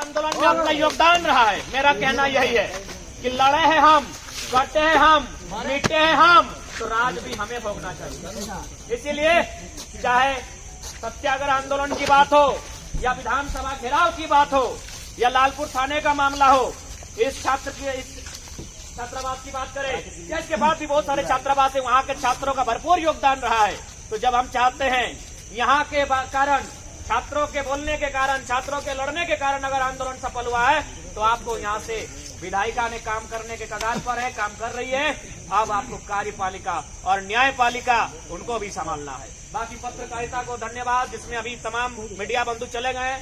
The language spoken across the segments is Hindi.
आंदोलन में अपना योगदान रहा है। मेरा कहना यही है कि लड़े हैं हम, कटे हैं हम, मिटे हैं हम, तो राज भी हमें भोगना चाहिए। इसीलिए चाहे सत्याग्रह आंदोलन की बात हो या विधानसभा घेराव की बात हो या लालपुर थाने का मामला हो, इस छात्रावास की बात करें या इसके बाद भी बहुत सारे छात्रावास है, वहां के छात्रों का भरपूर योगदान रहा है। तो जब हम चाहते हैं यहाँ के कारण, छात्रों के बोलने के कारण, छात्रों के लड़ने के कारण अगर आंदोलन सफल हुआ है, तो आपको यहाँ से विधायिका ने काम करने के कगार पर है, काम कर रही है। अब आपको कार्यपालिका और न्यायपालिका उनको भी संभालना है। बाकी पत्रकारिता को धन्यवाद, जिसमें अभी तमाम मीडिया बंधु चले गए।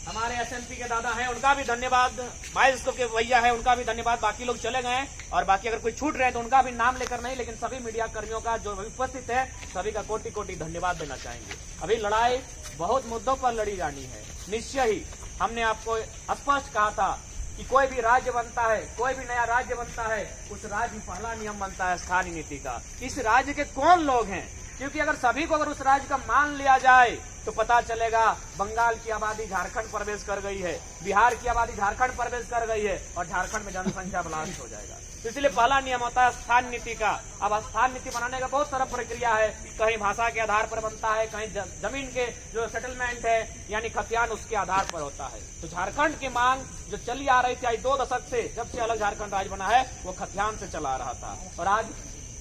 हमारे एसएमपी के दादा हैं, उनका भी धन्यवाद। बाइस्कोप के भैया हैं, उनका भी धन्यवाद। बाकी लोग चले गए और बाकी अगर कोई छूट रहे हैं तो उनका भी नाम लेकर नहीं, लेकिन सभी मीडिया कर्मियों का जो उपस्थित है सभी का कोटि कोटि धन्यवाद देना चाहेंगे। अभी लड़ाई बहुत मुद्दों पर लड़ी जानी है। निश्चय ही हमने आपको स्पष्ट कहा था कि कोई भी राज्य बनता है, कोई भी नया राज्य बनता है, उस राज्य में पहला नियम बनता है स्थानीय नीति का। इस राज्य के कौन लोग हैं, क्योंकि अगर सभी को अगर उस राज्य का मान लिया जाए तो पता चलेगा बंगाल की आबादी झारखंड प्रवेश कर गई है, बिहार की आबादी झारखंड प्रवेश कर गई है और झारखंड में जनसंख्या ब्लास्ट हो जाएगा। तो इसलिए पहला नियम होता है स्थान नीति का। अब स्थान नीति बनाने का बहुत सारा प्रक्रिया है, कहीं भाषा के आधार पर बनता है, कहीं जमीन के जो सेटलमेंट है यानी खतियान उसके आधार पर होता है। तो झारखंड की मांग जो चली आ रही थी आज 2 दशक से, जब से अलग झारखंड राज्य बना है, वो खतियान से चला रहा था। और आज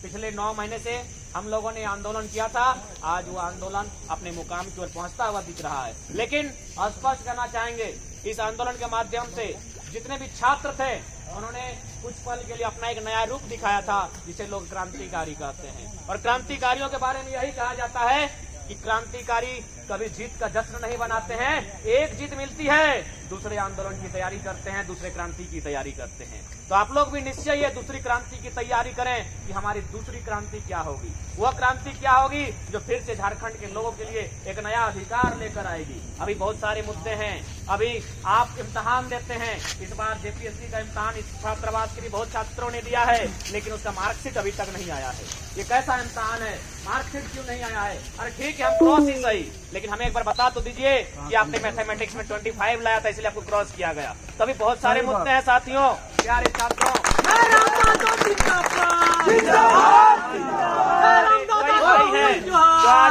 पिछले 9 महीने से हम लोगों ने आंदोलन किया था, आज वो आंदोलन अपने मुकाम की ओर पहुंचता हुआ दिख रहा है। लेकिन स्पष्ट करना चाहेंगे, इस आंदोलन के माध्यम से जितने भी छात्र थे उन्होंने कुछ पल के लिए अपना एक नया रूप दिखाया था, जिसे लोग क्रांतिकारी कहते हैं। और क्रांतिकारियों के बारे में यही कहा जाता है कि क्रांतिकारी कभी जीत का जश्न नहीं बनाते हैं, एक जीत मिलती है दूसरे आंदोलन की तैयारी करते हैं, दूसरे क्रांति की तैयारी करते हैं। तो आप लोग भी निश्चय ये दूसरी क्रांति की तैयारी करें कि हमारी दूसरी क्रांति क्या होगी। वह क्रांति क्या होगी जो फिर से झारखंड के लोगों के लिए एक नया अधिकार लेकर आएगी। अभी बहुत सारे मुद्दे हैं, अभी आप इम्तिहान देते हैं, इस बार जेपीएससी का इम्तिहान इस छात्रावास के लिए बहुत छात्रों ने दिया है, लेकिन उसका मार्कशीट अभी तक नहीं आया है। ये कैसा इम्तिहान है, मार्कशीट क्यों नहीं आया है? अरे ठीक है, हम क्रॉस ही सही, लेकिन हमें एक बार बता तो दीजिए कि आपने मैथमेटिक्स में 25 लाया था इसलिए आपको क्रॉस किया गया। तभी बहुत सारे मुद्दे हैं साथियों, प्यारे छात्रों।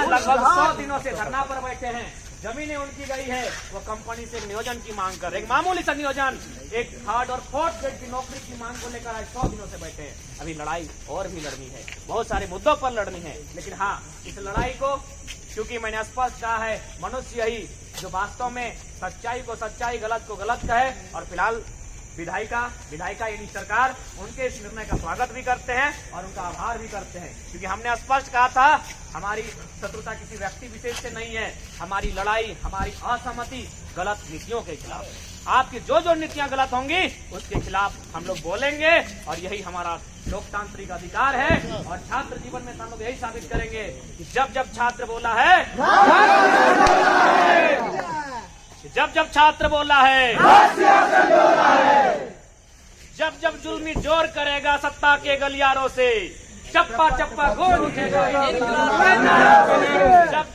लगभग 100 दिनों से धरना पर बैठे हैं, जमीनें उनकी गई है, वो कंपनी से नियोजन की मांग कर रहे, एक मामूली सा नियोजन, एक 3rd और 4th ग्रेड की नौकरी की मांग को लेकर आज 100 दिनों से बैठे हैं। अभी लड़ाई और भी लड़नी है, बहुत सारे मुद्दों पर लड़नी है, लेकिन हाँ, इस लड़ाई को क्योंकि मैंने स्पष्ट कहा है, मनुष्य ही जो वास्तव में सच्चाई को सच्चाई, गलत को गलत कहे। और फिलहाल विधायिका यानी सरकार उनके इस निर्णय का स्वागत भी करते हैं और उनका आभार भी करते हैं, क्योंकि हमने स्पष्ट कहा था हमारी शत्रुता किसी व्यक्ति विशेष से नहीं है, हमारी लड़ाई, हमारी असहमति गलत नीतियों के खिलाफ। आपकी जो नीतियां गलत होंगी उसके खिलाफ हम लोग बोलेंगे और यही हमारा लोकतांत्रिक अधिकार है। और छात्र जीवन में हम लोग यही साबित करेंगे कि जब छात्र बोला है, जब छात्र बोला है, जब जुल्मी जोर करेगा सत्ता के गलियारों से, चप्पा चप्पा गूंज उठेगा।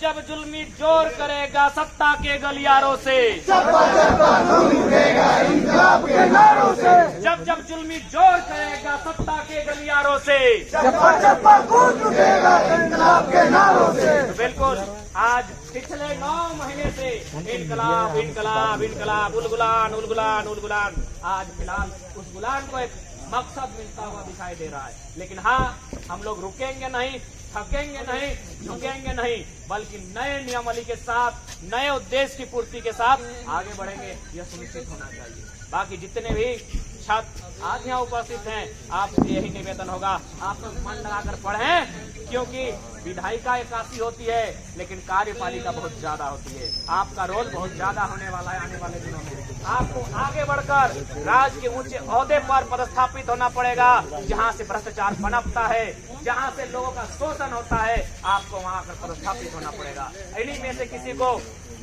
जब जुल्मी जोर करेगा सत्ता के गलियारों से, चप्पा चप्पा गूंज उठेगा इंकलाब के नारों से। जब जुल्मी जोर करेगा सत्ता के गलियारों से, चप्पा चप्पा गूंज उठेगा इंकलाब के नारों से। बिल्कुल, आज पिछले 9 महीने से इनकलाब इनकलाब इनकलाब, उलगुलान उलगुलान उलगुलान, आज फिलहाल उस गुलान को एक मकसद मिलता हुआ दिखाई दे रहा है। लेकिन हाँ, हम लोग रुकेंगे नहीं, थकेंगे नहीं, झुकेंगे नहीं, बल्कि नए नियमावली के साथ, नए उद्देश्य की पूर्ति के साथ आगे बढ़ेंगे, यह सुनिश्चित होना चाहिए। बाकी जितने भी छात्र आज यहाँ उपस्थित हैं, आपसे यही निवेदन होगा, आप लोग मन लगाकर पढ़ें, क्योंकि विधायिका एकासी होती है लेकिन कार्यपालिका बहुत ज्यादा होती है। आपका रोल बहुत ज्यादा होने वाला है आने वाले दिनों में। आपको आगे बढ़कर राज्य के ऊंचे ओहदे पर पदस्थापित होना पड़ेगा, जहां से भ्रष्टाचार पनपता है, जहां से लोगों का शोषण होता है, आपको वहां आकर पदस्थापित होना पड़ेगा। इन्हीं में से किसी को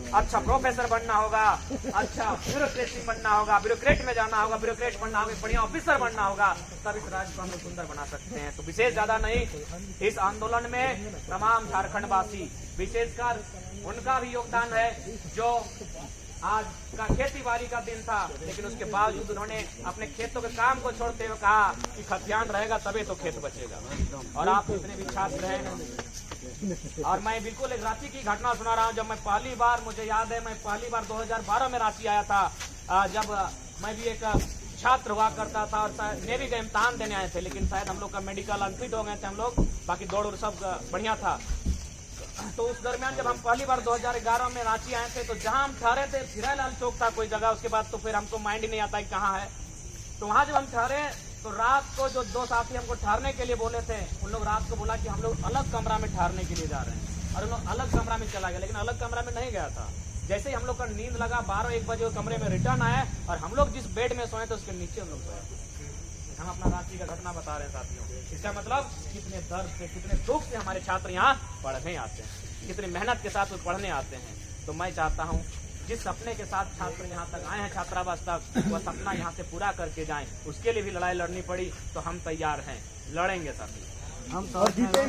अच्छा प्रोफेसर बनना होगा, अच्छा ब्यूरोक्रेसी बनना होगा, ब्यूरोक्रेट में जाना होगा, ब्यूरोक्रेट बनना होगा, बढ़िया ऑफिसर बनना होगा, तब इस राज्य को हम लोग सुंदर बना सकते हैं। तो विशेष ज्यादा नहीं, इस आंदोलन में तमाम झारखंड वासी, विशेषकर उनका भी योगदान है जो आज का खेती बाड़ी का दिन था, लेकिन उसके बावजूद उन्होंने अपने खेतों के काम को छोड़ते हुए कहा कि खतियान रहेगा तभी तो खेत बचेगा। और आप इतने भी छात्र हैं। और मैं बिल्कुल एक रांची की घटना सुना रहा हूँ। जब मैं पहली बार, मुझे याद है, मैं पहली बार 2012 में रांची आया था, जब मैं भी एक छात्र हुआ करता था और नेवी का इम्तहान देने आए थे, लेकिन शायद हम लोग का मेडिकल अनफिट हो गए थे हम लोग, बाकी दौड़ सब बढ़िया था। तो उस दरमियान जब हम पहली बार 2011 में रांची आए थे, तो जहां हम ठहरे थे सिरालाल चौक था कोई जगह, उसके बाद तो फिर हमको माइंड ही नहीं आता कि कहाँ है। तो वहां जब हम ठहरे तो रात को जो दो साथी हमको ठहरने के लिए बोले थे, उन लोग रात को बोला कि हम लोग अलग कमरा में ठहरने के लिए जा रहे हैं, और उन लोग अलग कमरा में चला गया, लेकिन अलग कमरा में नहीं गया था। जैसे ही हम लोग का नींद लगा 12-1 बजे वो कमरे में रिटर्न आया, और हम लोग जिस बेड में सोए थे उसके नीचे हम लोग सोए। हम अपना रांची का घटना बता रहे हैं साथियों। इसका मतलब कितने दर्द से, कितने दुख से हमारे छात्र यहाँ पढ़ने आते हैं, कितनी मेहनत के साथ वो पढ़ने आते हैं। तो मैं चाहता हूँ जिस सपने के साथ छात्र यहाँ तक आए हैं, छात्रावास तक, वह सपना यहाँ से पूरा करके जाएं। उसके लिए भी लड़ाई लड़नी पड़ी तो हम तैयार हैं, लड़ेंगे साथी, हम तो जीतेंगे।